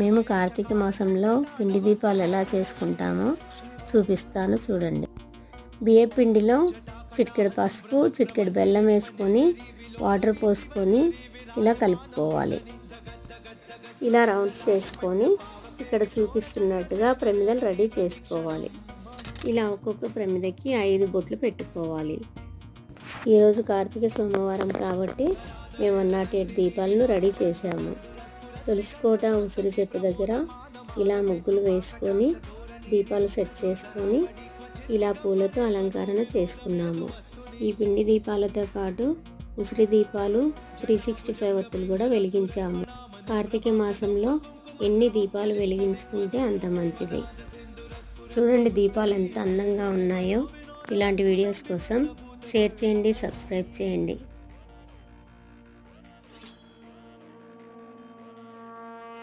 మేము కార్తీక మాసంలో పిండి దీపాలు ఎలా చేసుకుంటామో చూపిస్తాను చూడండి. బియ్య పిండిలో చిటికెడు పసుపు, చిటికెడు బెల్లం వేసుకొని వాటర్ పోసుకొని ఇలా కలుపుకోవాలి. ఇలా రౌండ్స్ చేసుకొని ఇక్కడ చూపిస్తున్నట్టుగా ప్రమిదలు రెడీ చేసుకోవాలి. ఇలా ఒక్కొక్క ప్రమిదకి 5 బొట్లు పెట్టుకోవాలి. ఈరోజు కార్తీక సోమవారం కాబట్టి మేము 108 దీపాలను రెడీ చేసాము. తులసికోట ఉసిరి చెట్టు దగ్గర ఇలా ముగ్గులు వేసుకొని దీపాలు సెట్ చేసుకొని ఇలా పూలతో అలంకరణ చేసుకున్నాము. ఈ పిండి దీపాలతో పాటు ఉసిరి దీపాలు 365 ఒత్తులు కూడా వెలిగించాము. కార్తీక మాసంలో ఎన్ని దీపాలు వెలిగించుకుంటే అంత మంచిది. చూడండి దీపాలు ఎంత అందంగా ఉన్నాయో. ఇలాంటి వీడియోస్ కోసం షేర్ చేయండి, సబ్స్క్రైబ్ చేయండి.